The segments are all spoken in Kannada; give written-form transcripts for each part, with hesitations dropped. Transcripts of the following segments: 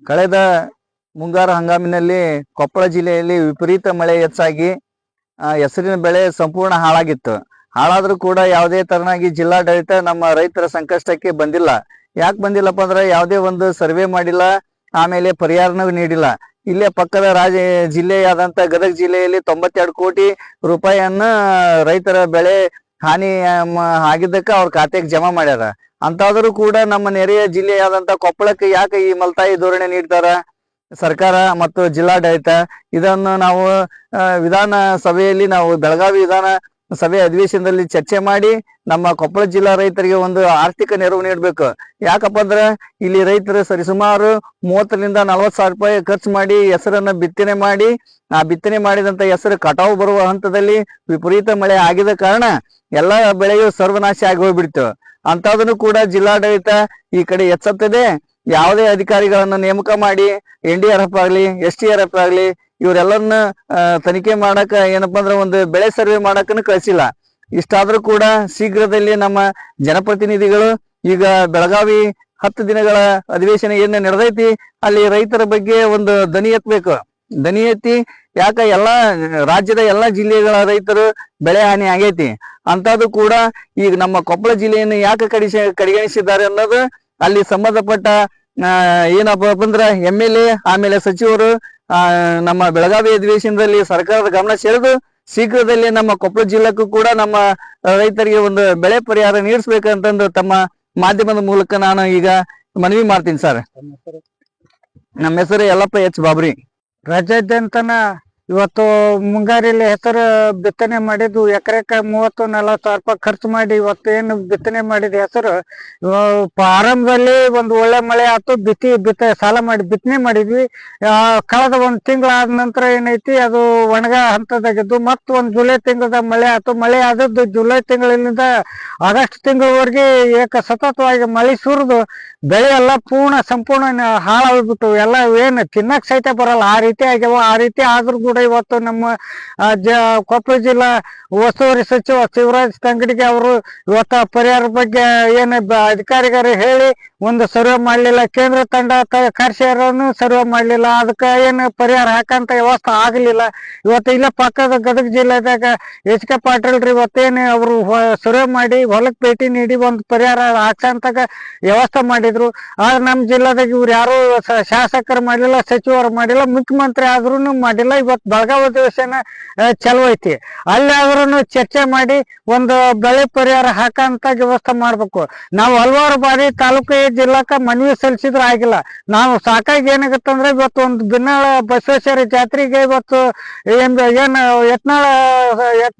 ಕಳೆದ ಮುಂಗಾರು ಹಂಗಾಮಿನಲ್ಲಿ ಕೊಪ್ಪಳ ಜಿಲ್ಲೆಯಲ್ಲಿ ವಿಪರೀತ ಮಳೆ ಹೆಚ್ಚಾಗಿ ಹೆಸರಿನ ಬೆಳೆ ಸಂಪೂರ್ಣ ಹಾಳಾಗಿತ್ತು. ಹಾಳಾದ್ರೂ ಕೂಡ ಯಾವುದೇ ತರನಾಗಿ ಜಿಲ್ಲಾಡಳಿತ ನಮ್ಮ ರೈತರ ಸಂಕಷ್ಟಕ್ಕೆ ಬಂದಿಲ್ಲ. ಯಾಕೆ ಬಂದಿಲ್ಲಪ್ಪ ಅಂದ್ರೆ ಯಾವುದೇ ಒಂದು ಸರ್ವೆ ಮಾಡಿಲ್ಲ, ಆಮೇಲೆ ಪರಿಹಾರನೂ ನೀಡಿಲ್ಲ. ಇಲ್ಲೇ ಪಕ್ಕದ ಜಿಲ್ಲೆಯಾದಂತ ಗದಗ ಜಿಲ್ಲೆಯಲ್ಲಿ 92 ಕೋಟಿ ರೂಪಾಯಿಯನ್ನ ರೈತರ ಬೆಳೆ ಹಾನಿ ಆಗಿದ್ದಕ್ಕೆ ಅವ್ರ ಖಾತೆಗೆ ಜಮಾ ಮಾಡ್ಯಾರ. ಅಂತಾದ್ರೂ ಕೂಡ ನಮ್ಮ ನೆರೆಯ ಜಿಲ್ಲೆಯಾದಂತ ಕೊಪ್ಪಳಕ್ಕೆ ಯಾಕೆ ಈ ಮಲ್ತಾಯಿ ಧೋರಣೆ ನೀಡ್ತಾರ ಸರ್ಕಾರ ಮತ್ತು ಜಿಲ್ಲಾಡಳಿತ? ಇದನ್ನು ನಾವು ವಿಧಾನ ಸಭೆಯಲ್ಲಿ ನಾವು ಬೆಳಗಾವಿ ವಿಧಾನ ಸಭೆ ಅಧಿವೇಶನದಲ್ಲಿ ಚರ್ಚೆ ಮಾಡಿ ನಮ್ಮ ಕೊಪ್ಪಳ ಜಿಲ್ಲಾ ರೈತರಿಗೆ ಒಂದು ಆರ್ಥಿಕ ನೆರವು ನೀಡಬೇಕು. ಯಾಕಪ್ಪ ಅಂದ್ರೆ ಇಲ್ಲಿ ರೈತರು ಸರಿಸುಮಾರು 30ರಿಂದ 40 ಸಾವಿರ ರೂಪಾಯಿ ಖರ್ಚು ಮಾಡಿ ಹೆಸರನ್ನ ಬಿತ್ತನೆ ಮಾಡಿ, ಆ ಬಿತ್ತನೆ ಮಾಡಿದಂತ ಹೆಸರು ಕಟಾವು ಬರುವ ಹಂತದಲ್ಲಿ ವಿಪರೀತ ಮಳೆ ಆಗಿದ ಕಾರಣ ಎಲ್ಲ ಬೆಳೆಯು ಸರ್ವನಾಶ ಆಗಿ ಹೋಗ್ಬಿಡ್ತು. ಅಂತದನ್ನು ಕೂಡ ಜಿಲ್ಲಾಡಳಿತ ಈ ಕಡೆ ಎಚ್ಚೆತ್ತದೆ. ಯಾವುದೇ ಅಧಿಕಾರಿಗಳನ್ನ ನೇಮಕ ಮಾಡಿ NDRF ಆಗ್ಲಿ STRF ಆಗ್ಲಿ ಇವರೆಲ್ಲರನ್ನ ತನಿಖೆ ಮಾಡಕ ಏನಪ್ಪಾ ಅಂದ್ರೆ ಒಂದು ಬೆಳೆ ಸರ್ವೆ ಮಾಡಕ್ಕೂ ಕಳಿಸಿಲ್ಲ. ಇಷ್ಟಾದ್ರೂ ಕೂಡ ಶೀಘ್ರದಲ್ಲಿ ನಮ್ಮ ಜನಪ್ರತಿನಿಧಿಗಳು ಈಗ ಬೆಳಗಾವಿ 10 ದಿನಗಳ ಅಧಿವೇಶನ ಏನ್ ನಡೆದೈತಿ ಅಲ್ಲಿ ರೈತರ ಬಗ್ಗೆ ಒಂದು ದನಿ ಎತ್ತಬೇಕು. ದನಿ ಎತ್ತಿ ಯಾಕ ಎಲ್ಲಾ ರಾಜ್ಯದ ಎಲ್ಲಾ ಜಿಲ್ಲೆಗಳ ರೈತರು ಬೆಳೆ ಹಾನಿ ಆಗೈತಿ, ಅಂತದ್ದು ಕೂಡ ಈಗ ನಮ್ಮ ಕೊಪ್ಪಳ ಜಿಲ್ಲೆಯನ್ನು ಯಾಕೆ ಕಡೆಗಣಿಸಿದ್ದಾರೆ ಅನ್ನೋದು ಅಲ್ಲಿ ಸಂಬಂಧಪಟ್ಟ ಏನಪ್ಪ ಅಂದ್ರೆ MLA ಆಮೇಲೆ ಸಚಿವರು ನಮ್ಮ ಬೆಳಗಾವಿ ಅಧಿವೇಶನದಲ್ಲಿ ಸರ್ಕಾರದ ಗಮನ ಸೆಳೆದು ಶೀಘ್ರದಲ್ಲಿ ನಮ್ಮ ಕೊಪ್ಪಳ ಜಿಲ್ಲೆಕ್ಕೂ ಕೂಡ ನಮ್ಮ ರೈತರಿಗೆ ಒಂದು ಬೆಳೆ ಪರಿಹಾರ ನೀಡಿಸ್ಬೇಕಂತಂದು ತಮ್ಮ ಮಾಧ್ಯಮದ ಮೂಲಕ ನಾನು ಈಗ ಮನವಿ ಮಾಡ್ತೀನಿ ಸರ್. ನಮ್ಮ ಹೆಸರು ಯಲ್ಲಪ್ಪ H ಬಾಬ್ರಿ. ರಾಜ್ಯಾದ್ಯಂತನ ಇವತ್ತು ಮುಂಗಾರಿಲಿ ಹೆಸರು ಬಿತ್ತನೆ ಮಾಡಿದ್ದು ಎಕರೆಕ 30-40 ಸಾವಿರ ರೂಪಾಯಿ ಖರ್ಚು ಮಾಡಿ ಇವತ್ತು ಏನು ಬಿತ್ತನೆ ಮಾಡಿದ ಹೆಸರು ಆರಂಭದಲ್ಲಿ ಒಂದು ಒಳ್ಳೆ ಮಳೆ ಆಯ್ತು, ಸಾಲ ಮಾಡಿ ಬಿತ್ತನೆ ಮಾಡಿದ್ವಿ. ಕಳೆದ 1 ತಿಂಗಳು ಆದ ನಂತರ ಏನೈತಿ ಅದು ಒಣಗ ಹಂತದಾಗಿದ್ದು ಮತ್ತು ಒಂದು ಜುಲೈ ತಿಂಗಳದ ಮಳೆ ಆಯ್ತು. ಮಳೆ ಆದದ್ದು ಜುಲೈ ತಿಂಗಳಿಂದ ಆಗಸ್ಟ್ ತಿಂಗಳವರೆಗೆ ಸತತವಾಗಿ ಮಳೆ ಸುರಿದು ಬೆಳೆ ಎಲ್ಲ ಸಂಪೂರ್ಣ ಹಾಳಾಗ್ಬಿಟ್ಟು ಎಲ್ಲ ಏನು ತಿನ್ನಕ್ ಸಹಿತ ಬರಲ್ಲ ಆ ರೀತಿ ಆಗ್ಯಾವ. ಆ ರೀತಿ ಆದ್ರೂ ಕೂಡ ಇವತ್ತು ನಮ್ಮ ಕೊಪ್ಪಳ ಜಿಲ್ಲಾ ಉಸ್ತುವಾರಿ ಸಚಿವ ಶಿವರಾಜ್ ತಂಗಡಿಗೆ ಅವರು ಇವತ್ತು ಪರಿಹಾರ ಬಗ್ಗೆ ಏನು ಅಧಿಕಾರಿಗಳು ಹೇಳಿ ಒಂದು ಸರ್ವೆ ಮಾಡ್ಲಿಲ್ಲ, ಕೇಂದ್ರ ತಂಡ ಕರ್ಸಿಯರನ್ನು ಸರ್ವೆ ಮಾಡ್ಲಿಲ್ಲ, ಅದಕ್ಕೆ ಏನು ಪರಿಹಾರ ಹಾಕಂತ ವ್ಯವಸ್ಥೆ ಆಗ್ಲಿಲ್ಲ. ಇವತ್ತು ಇಲ್ಲೇ ಪಕ್ಕದ ಗದಗ ಜಿಲ್ಲೆದಾಗ HK ಪಾಟೀಲ್ ರೀ ಇವತ್ತೇನು ಅವರು ಸರ್ವೆ ಮಾಡಿ ಹೊಲಕ್ಕೆ ಭೇಟಿ ನೀಡಿ ಒಂದು ಪರಿಹಾರ ಹಾಕ್ಸಂತಾಗ ವ್ಯವಸ್ಥೆ ಮಾಡಿದ್ರು. ಆದ್ರೆ ನಮ್ಮ ಜಿಲ್ಲಾದಾಗ ಇವ್ರು ಯಾರು ಶಾಸಕರು ಮಾಡಿಲ್ಲ, ಸಚಿವರು ಮಾಡಿಲ್ಲ, ಮುಖ್ಯಮಂತ್ರಿ ಆದ್ರೂ ಮಾಡಿಲ್ಲ. ಇವತ್ತು ಬೆಳಗಾವಿ ಅಧಿವೇಶನ ಚಲೋ ಐತಿ, ಅಲ್ಲಿ ಆದ್ರೂ ಚರ್ಚೆ ಮಾಡಿ ಒಂದು ಬೆಳೆ ಪರಿಹಾರ ಹಾಕಂತ ವ್ಯವಸ್ಥೆ ಮಾಡ್ಬೇಕು. ನಾವು ಹಲವಾರು ಬಾರಿ ತಾಲೂಕು ಜಿಲ್ಲಾಕ ಮನವಿ ಸಲ್ಲಿಸಿದ್ರು ಆಗಿಲ್ಲ. ನಾವು ಸಾಕಾಗಿ ಏನಾಗತ್ತಂದ್ರೆ ಇವತ್ತು ಒಂದು ಬಿನ್ನಾಳ ಬಸವೇಶ್ವರ ಜಾತ್ರೆಗೆ ಇವತ್ತು ಏನು ಯತ್ನಾಳ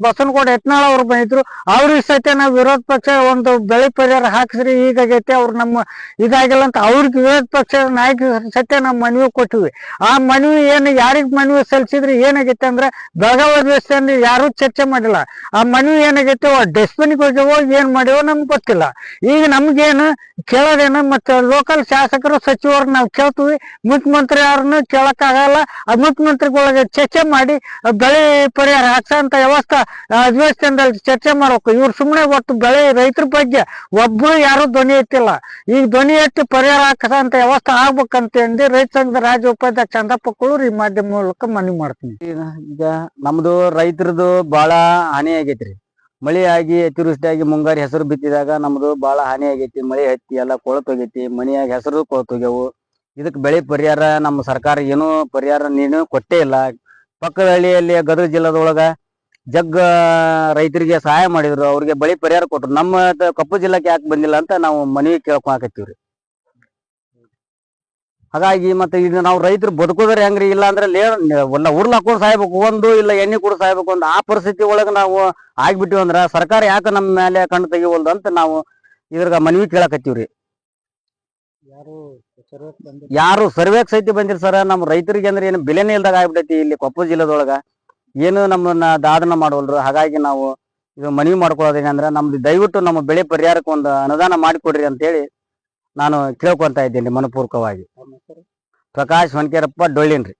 ಬಸವನಗೌಡ ಯತ್ನಾಳ ಅವ್ರು ಬಂದಿದ್ರು. ಅವ್ರಿಗೆ ಸತ್ಯ ನಾವು ವಿರೋಧ ಪಕ್ಷ ಒಂದು ಬೆಳೆ ಪರಿಹಾರ ಹಾಕಿಸ್ರಿ ಹೀಗಾಗೈತೆ ಅವ್ರು ನಮ್ಮ ಇದಾಗಿಲ್ಲ ಅಂತ ಅವ್ರಿಗೆ ವಿರೋಧ ಪಕ್ಷದ ನಾಯಕ ಸತ್ಯ ನಾವು ಮನವಿ ಕೊಟ್ಟಿವಿ. ಆ ಮನವಿ ಏನು ಯಾರಿಗ್ ಮನವಿ ಸಲ್ಲಿಸಿದ್ರಿ ಏನಾಗೈತೆ ಅಂದ್ರೆ ಬೆಳಗಾವಿ ಅಧಿವೇಶನದಲ್ಲಿ ಯಾರು ಚರ್ಚೆ ಮಾಡಿಲ್ಲ. ಆ ಮನವಿ ಏನಾಗೈತೆ ಡಸ್ಟ್ಬಿನ್ಗೆ ಹೋಗ್ಯವೋ ಏನ್ ಮಾಡ್ಯವೋ ನಮ್ಗೆ ಗೊತ್ತಿಲ್ಲ. ಈಗ ನಮ್ಗೇನು ಕೇಳೋದೇನು ಮತ್ತೆ ಲೋಕಲ್ ಶಾಸಕರು ಸಚಿವರು ನಾವು ಕೇಳ್ತೀವಿ, ಮುಖ್ಯಮಂತ್ರಿ ಅವ್ರನ್ನು ಕೇಳಕ್ಕಾಗಲ್ಲ. ಆ ಮುಖ್ಯಮಂತ್ರಿಗಳಿಗೆ ಚರ್ಚೆ ಮಾಡಿ ಬೆಳೆ ಪರಿಹಾರ ಹಾಕ್ಸಂತ ವ್ಯವಸ್ಥೆ ಅಧಿವೇಶನದಲ್ಲಿ ಚರ್ಚೆ ಮಾಡ್ಬೇಕು. ಇವ್ರು ಸುಮ್ಮನೆ ಒಟ್ಟು ಬೆಳೆ ರೈತರ ಬಗ್ಗೆ ಒಬ್ರು ಯಾರು ಧ್ವನಿ ಎತ್ತಿಲ್ಲ. ಈಗ ಧ್ವನಿ ಎತ್ತಿ ಪರಿಹಾರ ಹಾಕಂತ ವ್ಯವಸ್ಥೆ ಆಗ್ಬೇಕಂತ ರೈತ ಸಂಘದ ರಾಜ್ಯ ಉಪಾಧ್ಯಕ್ಷ ಚಂದಪ್ಪ ಕುಳೂರ್ ಈ ಮಾಧ್ಯಮ ಮೂಲಕ ಮನವಿ ಮಾಡ್ತೀನಿ. ಈಗ ನಮ್ದು ರೈತರದು ಬಹಳ ಹಾನಿ ಆಗೈತ್ರಿ. ಮಳೆ ಆಗಿ ಅತಿವೃಷ್ಟಿಯಾಗಿ ಮುಂಗಾರಿ ಹೆಸರು ಬಿತ್ತಿದಾಗ ನಮ್ದು ಬಹಳ ಹಾನಿ ಆಗೈತಿ. ಮಳೆ ಹತ್ತಿ ಎಲ್ಲ ಕೊಳತೋಗೈತಿ, ಮನೆಯಾಗಿ ಹೆಸರು ಕೊಳತೋಗ್ಯವು. ಇದಕ್ಕೆ ಬೆಳೆ ಪರಿಹಾರ ನಮ್ಮ ಸರ್ಕಾರ ಏನೂ ಪರಿಹಾರ ನೀನು ಕೊಟ್ಟೇ ಇಲ್ಲ. ಪಕ್ಕದ ಹಳ್ಳಿಯಲ್ಲಿ ಗದಗ ಜಿಲ್ಲಾದೊಳಗ ರೈತರಿಗೆ ಸಹಾಯ ಮಾಡಿದ್ರು, ಅವ್ರಿಗೆ ಬೆಳೆ ಪರಿಹಾರ ಕೊಟ್ರು. ನಮ್ಮ ಕೊಪ್ಪಳ ಜಿಲ್ಲಾಕ್ಕೆ ಯಾಕೆ ಬಂದಿಲ್ಲ ಅಂತ ನಾವು ಮನವಿ ಕೇಳ್ಕೊಳಕತ್ತೀವ್ರಿ. ಹಾಗಾಗಿ ಮತ್ತೆ ಈಗ ನಾವು ರೈತರು ಬದುಕೋದ್ರೆ ಹೆಂಗ್ರಿ? ಇಲ್ಲ ಅಂದ್ರೆ ಉರ್ಲ್ ಹಾಕೊಂಡು ಸಾಯ್ಬೇಕು, ಒಂದು ಇಲ್ಲ ಎಣ್ಣೆ ಕೂಡ ಸಾಯ್ಬೇಕು, ಒಂದು ಆ ಪರಿಸ್ಥಿತಿ ಒಳಗೆ ನಾವು ಆಗ್ಬಿಟ್ಟಿವಿ ಅಂದ್ರ ಸರ್ಕಾರ ಯಾಕೆ ನಮ್ಮ ಮೇಲೆ ಕಣ್ಣು ತೆಗಿವಲ್ದು ಅಂತ ನಾವು ಇದ್ರಾಗ ಮನವಿ ಕೇಳಕತ್ತೀವ್ರಿ. ಯಾರು ಸರ್ವೇಕ್ ಸಹಿತ ಬಂದಿರಿ ಸರ್. ನಮ್ಮ ರೈತರಿಗೆ ಅಂದ್ರೆ ಏನು ಬೆಲೆನೇ ಇಲ್ದಾಗ ಆಗ್ಬಿಟ್ಟೈತಿ ಇಲ್ಲಿ ಕೊಪ್ಪಳ ಜಿಲ್ಲೆದೊಳಗ. ಏನು ನಮ್ಮನ್ನ ದಾದನ ಮಾಡವಲ್ರು. ಹಾಗಾಗಿ ನಾವು ಇದು ಮನವಿ ಮಾಡ್ಕೊಳ್ಳೋದೇನಂದ್ರೆ ನಮ್ದು ದಯವಿಟ್ಟು ನಮ್ಮ ಬೆಳೆ ಪರಿಹಾರಕ್ಕೆ ಒಂದು ಅನುದಾನ ಮಾಡಿಕೊಡ್ರಿ ಅಂತೇಳಿ ನಾನು ಕೇಳ್ಕೊಂತ ಇದ್ದೇನೆ ಮನಪೂರ್ವಕವಾಗಿ. ಪ್ರಕಾಶ್ ಹೊನ್ಕೇರಪ್ಪ ಡೊಳ್ಳಿನ್ರಿ.